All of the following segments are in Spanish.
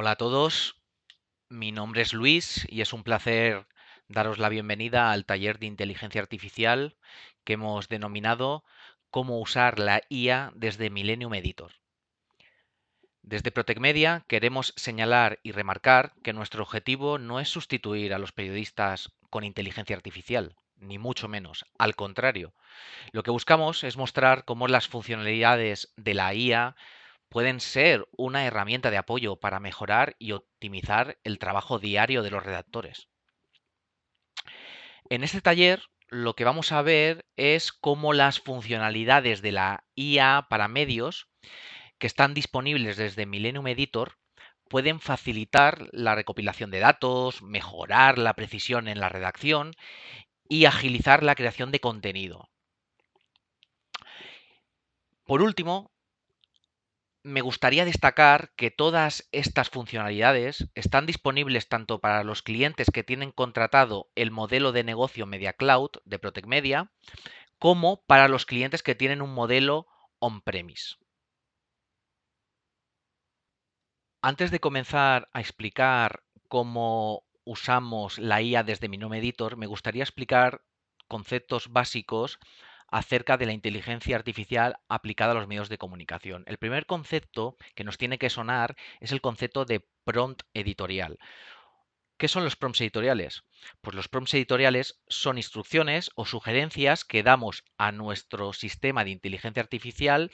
Hola a todos, mi nombre es Luis y es un placer daros la bienvenida al taller de inteligencia artificial que hemos denominado Cómo usar la IA desde Millennium Editor. Desde Protec Media queremos señalar y remarcar que nuestro objetivo no es sustituir a los periodistas con inteligencia artificial, ni mucho menos. Al contrario, lo que buscamos es mostrar cómo las funcionalidades de la IA pueden ser una herramienta de apoyo para mejorar y optimizar el trabajo diario de los redactores. En este taller lo que vamos a ver es cómo las funcionalidades de la IA para medios que están disponibles desde Millennium Editor pueden facilitar la recopilación de datos, mejorar la precisión en la redacción y agilizar la creación de contenido. Por último, me gustaría destacar que todas estas funcionalidades están disponibles tanto para los clientes que tienen contratado el modelo de negocio Media Cloud de Protec Media, como para los clientes que tienen un modelo on-premise. Antes de comenzar a explicar cómo usamos la IA desde Millennium Editor, me gustaría explicar conceptos básicos acerca de la inteligencia artificial aplicada a los medios de comunicación. El primer concepto que nos tiene que sonar es el concepto de prompt editorial. ¿Qué son los prompts editoriales? Pues los prompts editoriales son instrucciones o sugerencias que damos a nuestro sistema de inteligencia artificial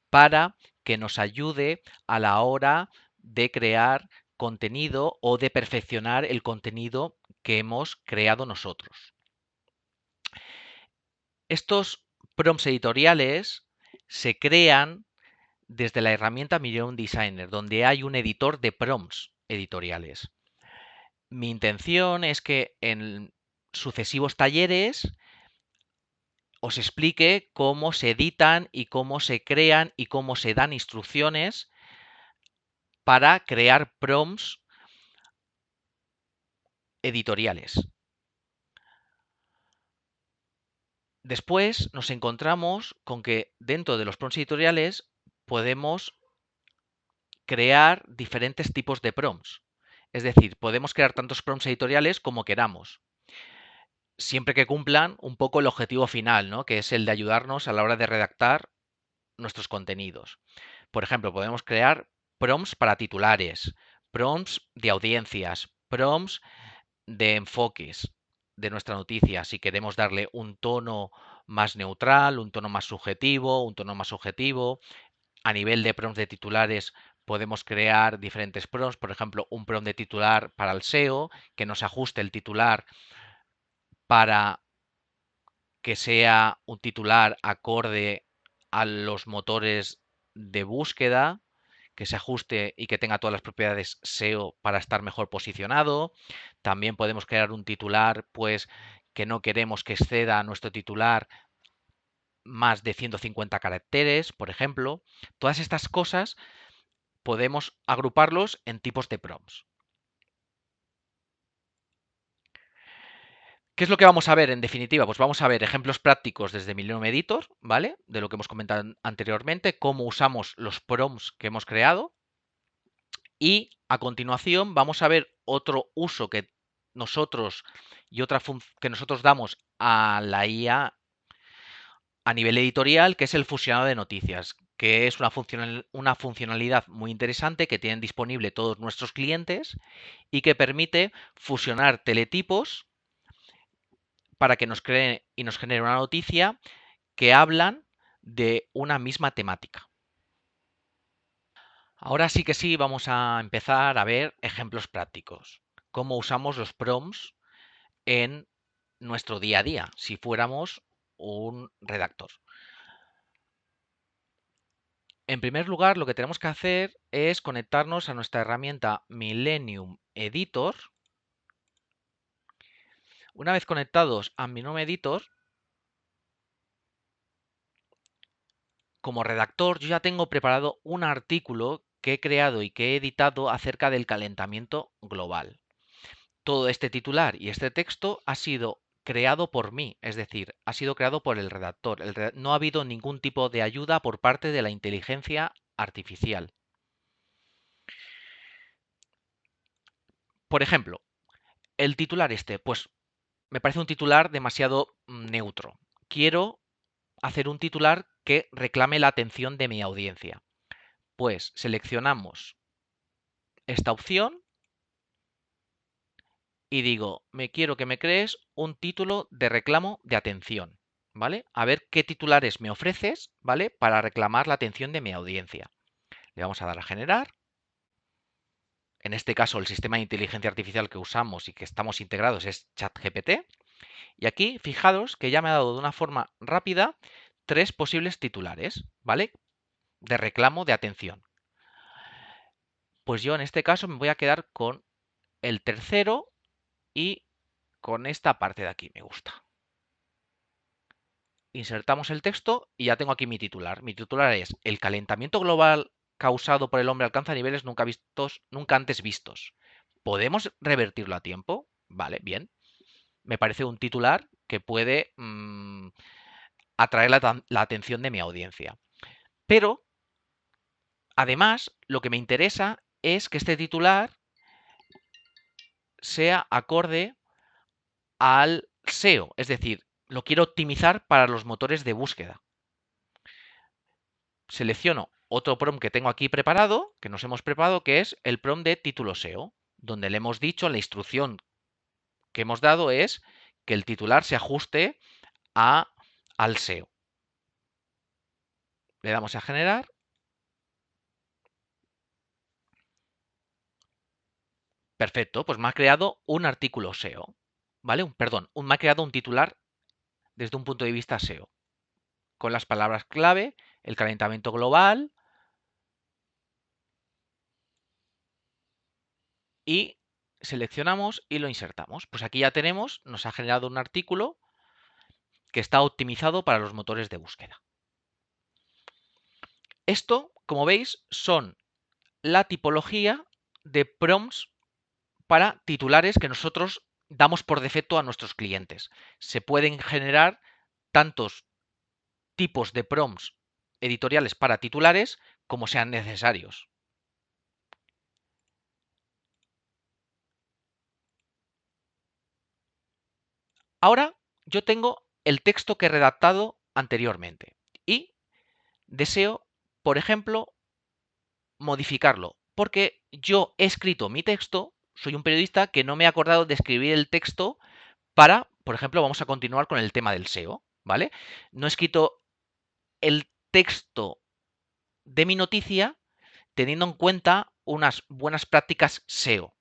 para que nos ayude a la hora de crear contenido o de perfeccionar el contenido que hemos creado nosotros. Estos prompts editoriales se crean desde la herramienta Millennium Designer, donde hay un editor de prompts editoriales. Mi intención es que en sucesivos talleres os explique cómo se editan y cómo se crean y cómo se dan instrucciones para crear prompts editoriales. Después nos encontramos con que dentro de los prompts editoriales podemos crear diferentes tipos de prompts. Es decir, podemos crear tantos prompts editoriales como queramos, siempre que cumplan un poco el objetivo final, ¿no? Que es el de ayudarnos a la hora de redactar nuestros contenidos. Por ejemplo, podemos crear prompts para titulares, prompts de audiencias, prompts de enfoques de nuestra noticia. Si queremos darle un tono más neutral, un tono más subjetivo, un tono más objetivo. A nivel de prompts de titulares podemos crear diferentes prompts, por ejemplo, un prompt de titular para el SEO, que nos ajuste el titular para que sea un titular acorde a los motores de búsqueda, que se ajuste y que tenga todas las propiedades SEO para estar mejor posicionado. También podemos crear un titular, pues, que no queremos que exceda a nuestro titular más de 150 caracteres, por ejemplo. Todas estas cosas podemos agruparlos en tipos de prompts. ¿Qué es lo que vamos a ver en definitiva? Pues vamos a ver ejemplos prácticos desde Millennium Editor, ¿vale? De lo que hemos comentado anteriormente, cómo usamos los prompts que hemos creado. Y a continuación vamos a ver otro uso que nosotros y otra que nosotros damos a la IA a nivel editorial, que es el fusionado de noticias, que es una funcionalidad muy interesante que tienen disponible todos nuestros clientes y que permite fusionar teletipos para que nos cree y nos genere una noticia que hablan de una misma temática. Ahora sí que sí, vamos a empezar a ver ejemplos prácticos. Cómo usamos los prompts en nuestro día a día, si fuéramos un redactor. En primer lugar, lo que tenemos que hacer es conectarnos a nuestra herramienta Millennium Editor. Una vez conectados a Millennium Editor, como redactor, yo ya tengo preparado un artículo que he creado y que he editado acerca del calentamiento global. Todo este titular y este texto ha sido creado por mí, es decir, ha sido creado por el redactor. No ha habido ningún tipo de ayuda por parte de la inteligencia artificial. Por ejemplo, el titular pues me parece un titular demasiado neutro. Quiero hacer un titular que reclame la atención de mi audiencia. Pues seleccionamos esta opción y digo, me quiero que me crees un título de reclamo de atención, ¿vale? A ver qué titulares me ofreces, ¿vale? Para reclamar la atención de mi audiencia. Le vamos a dar a generar. En este caso, el sistema de inteligencia artificial que usamos y que estamos integrados es ChatGPT. Y aquí, fijaros que ya me ha dado de una forma rápida 3 posibles titulares, ¿vale? De reclamo de atención. Pues yo en este caso me voy a quedar con el tercero y con esta parte de aquí me gusta. Insertamos el texto y ya tengo aquí mi titular. Mi titular es: el calentamiento global causado por el hombre alcanza niveles nunca antes vistos. ¿Podemos revertirlo a tiempo? Vale, bien. Me parece un titular que puede atraer la atención de mi audiencia. Pero, además, lo que me interesa es que este titular sea acorde al SEO, es decir, lo quiero optimizar para los motores de búsqueda. Selecciono otro prompt que tengo aquí preparado, que nos hemos preparado, que es el prompt de título SEO, donde le hemos dicho, la instrucción que hemos dado es que el titular se ajuste al SEO. Le damos a generar. Perfecto, pues me ha creado un artículo SEO, ¿vale? Perdón, me ha creado un titular desde un punto de vista SEO, con las palabras clave, el calentamiento global y seleccionamos y lo insertamos. Pues aquí ya tenemos, nos ha generado un artículo que está optimizado para los motores de búsqueda. Esto, como veis, son la tipología de prompts para titulares que nosotros damos por defecto a nuestros clientes. Se pueden generar tantos tipos de prompts editoriales para titulares como sean necesarios. Ahora yo tengo el texto que he redactado anteriormente y deseo, por ejemplo, modificarlo, porque yo he escrito mi texto, soy un periodista que no me he acordado de escribir el texto para, por ejemplo, vamos a continuar con el tema del SEO, ¿vale? No he escrito el texto de mi noticia teniendo en cuenta unas buenas prácticas SEO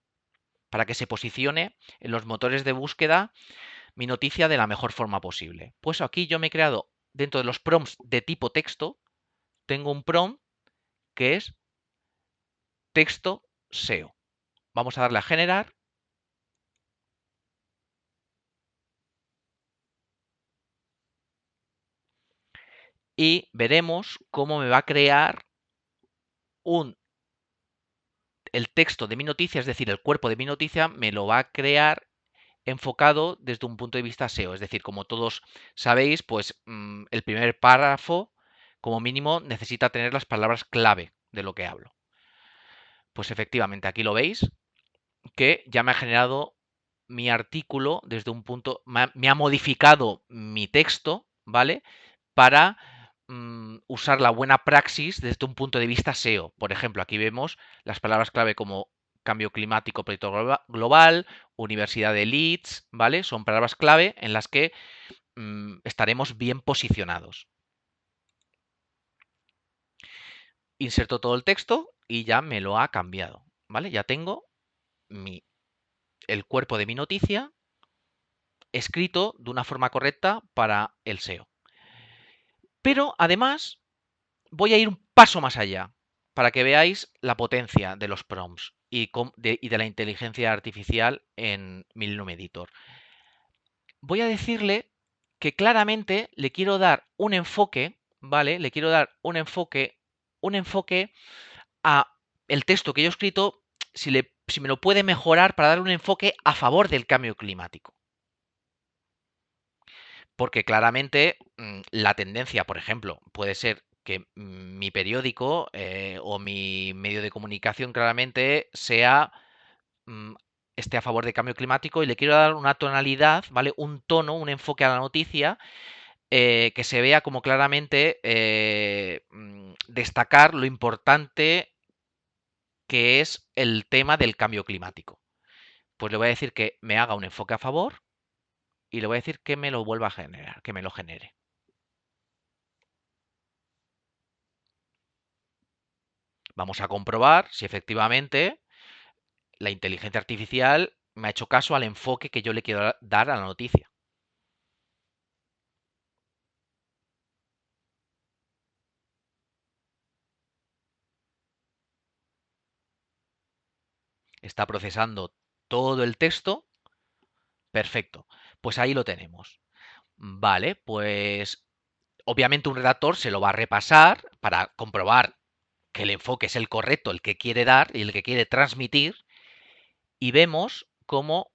para que se posicione en los motores de búsqueda mi noticia de la mejor forma posible. Pues aquí yo me he creado, dentro de los prompts de tipo texto, tengo un prompt que es texto SEO. Vamos a darle a generar y veremos cómo me va a crear el texto de mi noticia, es decir, el cuerpo de mi noticia, me lo va a crear enfocado desde un punto de vista SEO. Es decir, como todos sabéis, pues el primer párrafo, como mínimo, necesita tener las palabras clave de lo que hablo. Pues efectivamente, aquí lo veis, que ya me ha generado mi artículo desde un punto, me ha modificado mi texto, ¿vale? Para usar la buena praxis desde un punto de vista SEO. Por ejemplo, aquí vemos las palabras clave como cambio climático, proyecto global, Universidad de Leeds, ¿vale? Son palabras clave en las que estaremos bien posicionados. Inserto todo el texto y ya me lo ha cambiado, ¿vale? Ya tengo el cuerpo de mi noticia escrito de una forma correcta para el SEO. Pero además voy a ir un paso más allá para que veáis la potencia de los prompts y de la inteligencia artificial en Millennium Editor. Voy a decirle que claramente le quiero dar un enfoque, ¿vale? Le quiero dar un enfoque a el texto que yo he escrito, si me lo puede mejorar para dar un enfoque a favor del cambio climático. Porque claramente la tendencia, por ejemplo, puede ser que mi periódico o mi medio de comunicación claramente sea esté a favor del cambio climático y le quiero dar una tonalidad, ¿vale? Un tono, un enfoque a la noticia que se vea como claramente destacar lo importante que es el tema del cambio climático. Pues le voy a decir que me haga un enfoque a favor y le voy a decir que me lo vuelva a generar, que me lo genere. Vamos a comprobar si efectivamente la inteligencia artificial me ha hecho caso al enfoque que yo le quiero dar a la noticia. Está procesando todo el texto. Perfecto. Pues ahí lo tenemos. Vale, pues obviamente un redactor se lo va a repasar para comprobar que el enfoque es el correcto, el que quiere dar y el que quiere transmitir. Y vemos cómo,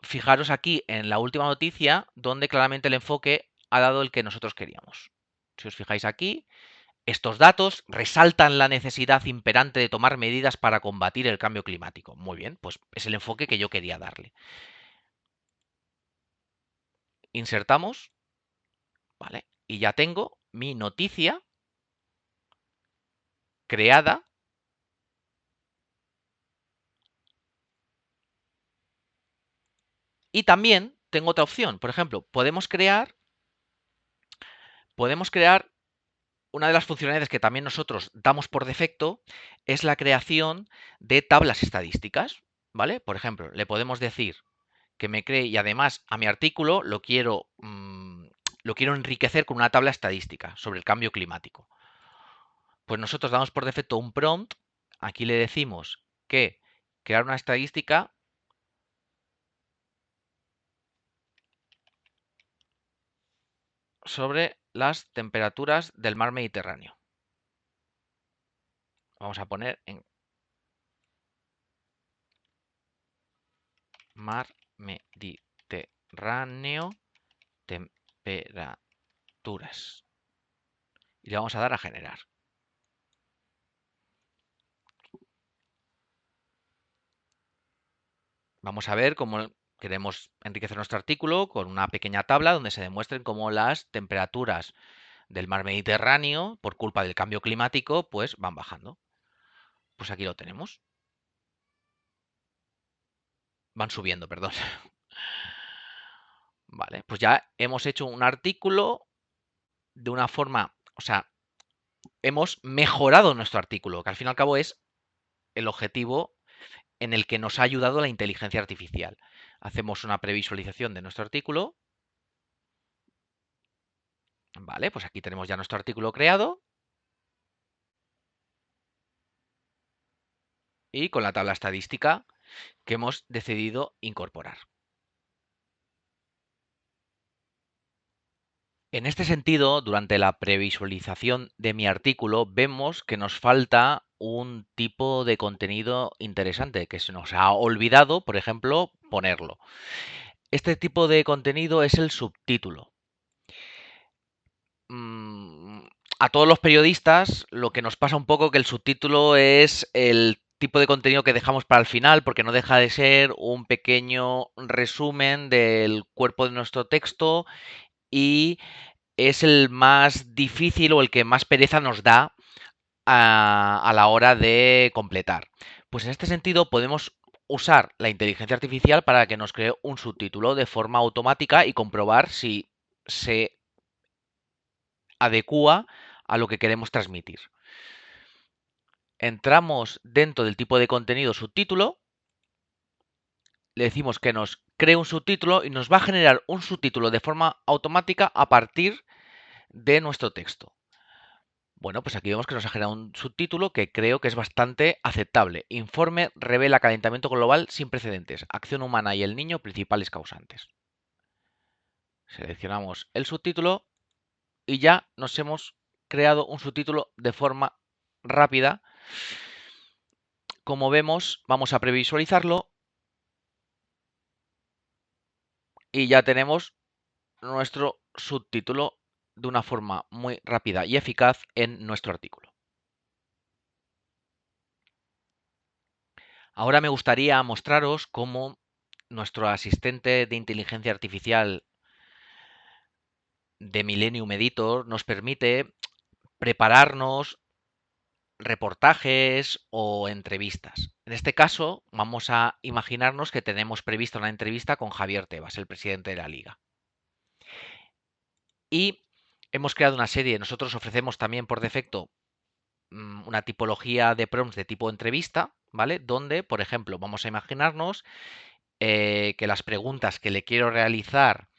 fijaros aquí en la última noticia, donde claramente el enfoque ha dado el que nosotros queríamos. Si os fijáis aquí, estos datos resaltan la necesidad imperante de tomar medidas para combatir el cambio climático. Muy bien, pues es el enfoque que yo quería darle. Insertamos, ¿vale? Y ya tengo mi noticia creada. Y también tengo otra opción. Por ejemplo, podemos crear una de las funcionalidades que también nosotros damos por defecto es la creación de tablas estadísticas, ¿vale? Por ejemplo, le podemos decir que me cree y además a mi artículo lo quiero enriquecer con una tabla estadística sobre el cambio climático. Pues nosotros damos por defecto un prompt. Aquí le decimos que crear una estadística sobre las temperaturas del mar Mediterráneo. Vamos a poner en mar Mediterráneo temperaturas. Y le vamos a dar a generar. Vamos a ver cómo queremos enriquecer nuestro artículo con una pequeña tabla donde se demuestren cómo las temperaturas del mar Mediterráneo, por culpa del cambio climático, pues van bajando. Pues aquí lo tenemos. Van subiendo, perdón. Vale, pues ya hemos hecho un artículo de una forma, o sea, hemos mejorado nuestro artículo, que al fin y al cabo es el objetivo en el que nos ha ayudado la inteligencia artificial. Hacemos una previsualización de nuestro artículo. Vale, pues aquí tenemos ya nuestro artículo creado. Y con la tabla estadística que hemos decidido incorporar. En este sentido, durante la previsualización de mi artículo, vemos que nos falta un tipo de contenido interesante, que se nos ha olvidado, por ejemplo, ponerlo. Este tipo de contenido es el subtítulo. A todos los periodistas lo que nos pasa un poco que el subtítulo es el tipo de contenido que dejamos para el final porque no deja de ser un pequeño resumen del cuerpo de nuestro texto y es el más difícil o el que más pereza nos da a la hora de completar. Pues en este sentido podemos usar la inteligencia artificial para que nos cree un subtítulo de forma automática y comprobar si se adecua a lo que queremos transmitir. Entramos dentro del tipo de contenido subtítulo, le decimos que nos cree un subtítulo y nos va a generar un subtítulo de forma automática a partir de nuestro texto. Bueno, pues aquí vemos que nos ha generado un subtítulo que creo que es bastante aceptable. Informe revela calentamiento global sin precedentes. Acción humana y el niño principales causantes. Seleccionamos el subtítulo y ya nos hemos creado un subtítulo de forma rápida. Como vemos, vamos a previsualizarlo y ya tenemos nuestro subtítulo de una forma muy rápida y eficaz en nuestro artículo. Ahora me gustaría mostraros cómo nuestro asistente de inteligencia artificial de Millennium Editor nos permite prepararnos reportajes o entrevistas. En este caso, vamos a imaginarnos que tenemos prevista una entrevista con Javier Tebas, el presidente de la Liga. Y hemos creado una serie, nosotros ofrecemos también por defecto una tipología de prompts de tipo entrevista, ¿vale? Donde, por ejemplo, vamos a imaginarnos que las preguntas que le quiero realizar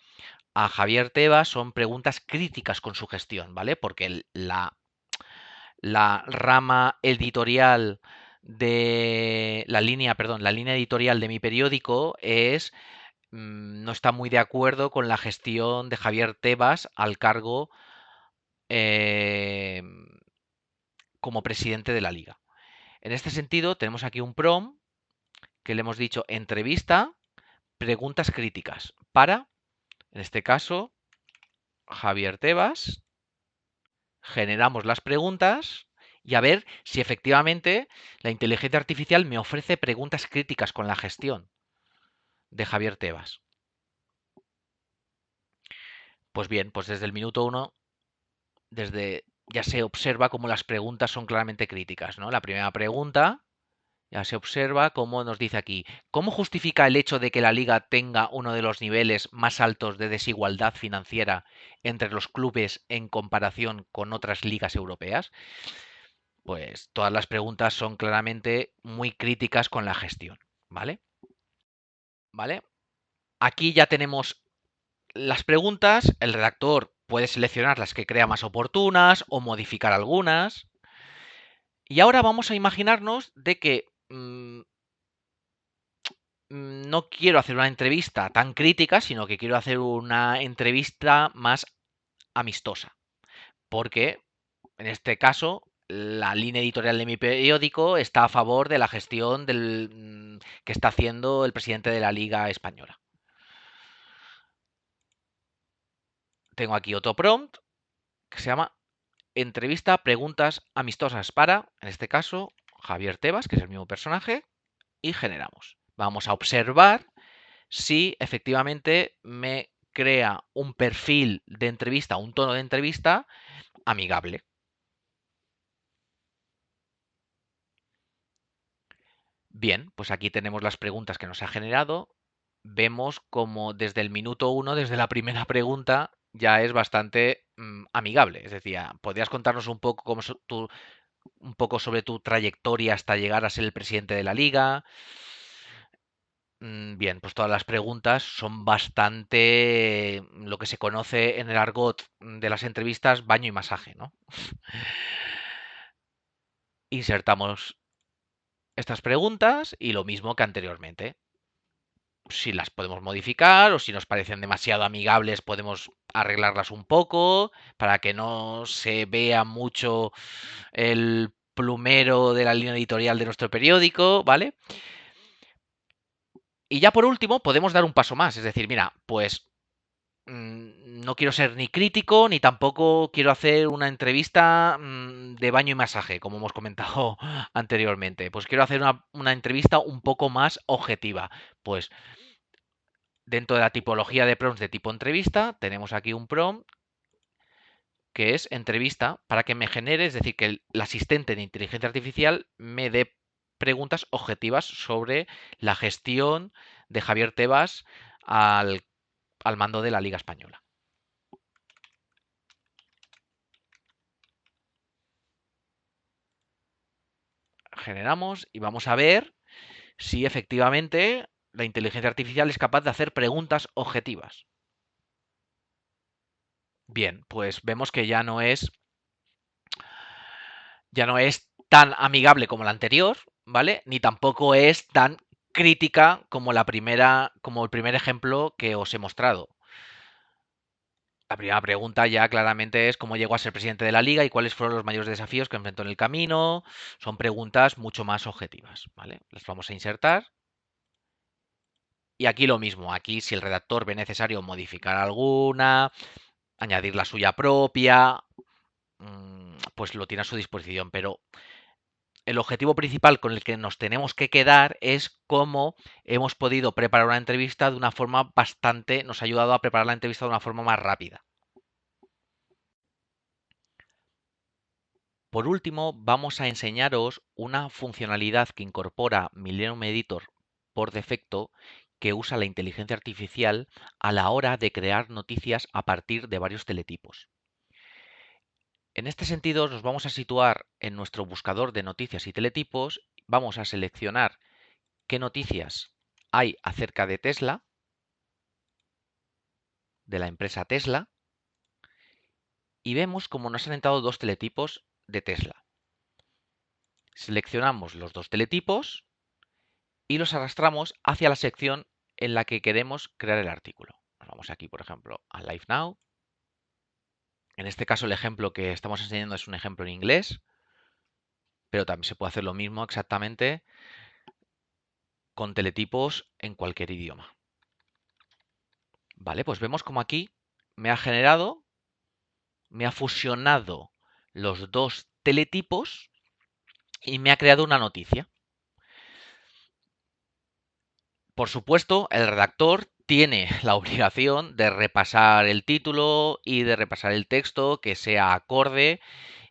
a Javier Tebas son preguntas críticas con su gestión, ¿vale? Porque la rama editorial de la línea, perdón, la línea editorial de mi periódico es no está muy de acuerdo con la gestión de Javier Tebas al cargo eh, como presidente de la liga. En este sentido, tenemos aquí un prompt que le hemos dicho entrevista, preguntas críticas para, en este caso, Javier Tebas. Generamos las preguntas y a ver si efectivamente la inteligencia artificial me ofrece preguntas críticas con la gestión de Javier Tebas. Pues bien, pues desde el minuto uno, desde ya se observa cómo las preguntas son claramente críticas, ¿no? La primera pregunta ya se observa cómo nos dice aquí, ¿cómo justifica el hecho de que la liga tenga uno de los niveles más altos de desigualdad financiera entre los clubes en comparación con otras ligas europeas? Pues todas las preguntas son claramente muy críticas con la gestión, ¿vale? ¿Vale? Aquí ya tenemos las preguntas, el redactor puede seleccionar las que crea más oportunas o modificar algunas. Y ahora vamos a imaginarnos de que no quiero hacer una entrevista tan crítica, sino que quiero hacer una entrevista más amistosa. Porque, en este caso, la línea editorial de mi periódico está a favor de la gestión que está haciendo el presidente de la Liga Española. Tengo aquí otro prompt que se llama entrevista preguntas amistosas para, en este caso, Javier Tebas, que es el mismo personaje, y generamos. Vamos a observar si efectivamente me crea un perfil de entrevista, un tono de entrevista amigable. Bien, pues aquí tenemos las preguntas que nos ha generado. Vemos como desde el minuto uno, desde la primera pregunta, ya es bastante amigable. Es decir, ¿podrías contarnos un poco un poco sobre tu trayectoria hasta llegar a ser el presidente de la liga? Bien, pues todas las preguntas son bastante lo que se conoce en el argot de las entrevistas, baño y masaje, ¿no? Insertamos estas preguntas y lo mismo que anteriormente. Si las podemos modificar o si nos parecen demasiado amigables podemos arreglarlas un poco para que no se vea mucho el plumero de la línea editorial de nuestro periódico, ¿vale? Y ya por último podemos dar un paso más, es decir, mira, pues no quiero ser ni crítico ni tampoco quiero hacer una entrevista de baño y masaje, como hemos comentado anteriormente. Pues quiero hacer una entrevista un poco más objetiva. Pues dentro de la tipología de prompts de tipo entrevista, tenemos aquí un prompt que es entrevista para que me genere, es decir, que el asistente de inteligencia artificial me dé preguntas objetivas sobre la gestión de Javier Tebas al mando de la Liga Española. Generamos y vamos a ver si efectivamente la inteligencia artificial es capaz de hacer preguntas objetivas. Bien, pues vemos que ya no es tan amigable como la anterior, ¿vale? Ni tampoco es tan crítica como como el primer ejemplo que os he mostrado. La primera pregunta ya claramente es cómo llegó a ser presidente de la liga y cuáles fueron los mayores desafíos que enfrentó en el camino. Son preguntas mucho más objetivas, ¿vale? Las vamos a insertar. Y aquí lo mismo, aquí si el redactor ve necesario modificar alguna, añadir la suya propia, pues lo tiene a su disposición, pero el objetivo principal con el que nos tenemos que quedar es cómo hemos podido preparar una entrevista de una forma bastante, nos ha ayudado a preparar la entrevista de una forma más rápida. Por último, vamos a enseñaros una funcionalidad que incorpora Millennium Editor por defecto, que usa la inteligencia artificial a la hora de crear noticias a partir de varios teletipos. En este sentido, nos vamos a situar en nuestro buscador de noticias y teletipos, vamos a seleccionar qué noticias hay acerca de Tesla, de la empresa Tesla, y vemos cómo nos han entrado dos teletipos de Tesla. Seleccionamos los dos teletipos y los arrastramos hacia la sección en la que queremos crear el artículo. Nos vamos aquí, por ejemplo, a Live Now. En este caso, el ejemplo que estamos enseñando es un ejemplo en inglés, pero también se puede hacer lo mismo exactamente con teletipos en cualquier idioma. Vale, pues vemos como aquí me ha generado, me ha fusionado los dos teletipos y me ha creado una noticia. Por supuesto, el redactor tiene la obligación de repasar el título y de repasar el texto, que sea acorde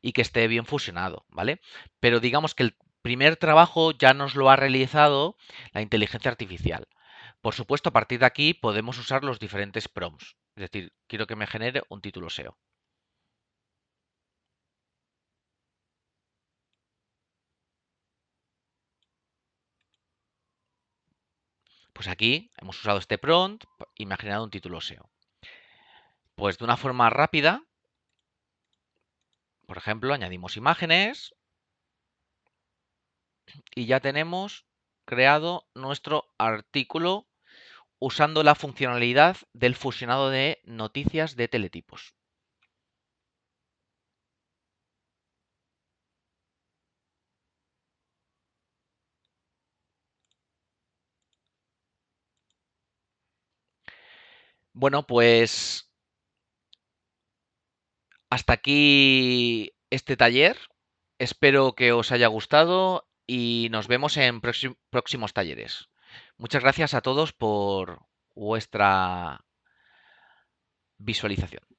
y que esté bien fusionado, ¿vale? Pero digamos que el primer trabajo ya nos lo ha realizado la inteligencia artificial. Por supuesto, a partir de aquí podemos usar los diferentes prompts. Es decir, quiero que me genere un título SEO. Pues aquí hemos usado este prompt y me ha generado un título SEO. Pues de una forma rápida, por ejemplo, añadimos imágenes y ya tenemos creado nuestro artículo usando la funcionalidad del fusionado de noticias de teletipos. Bueno, pues hasta aquí este taller. Espero que os haya gustado y nos vemos en próximos talleres. Muchas gracias a todos por vuestra visualización.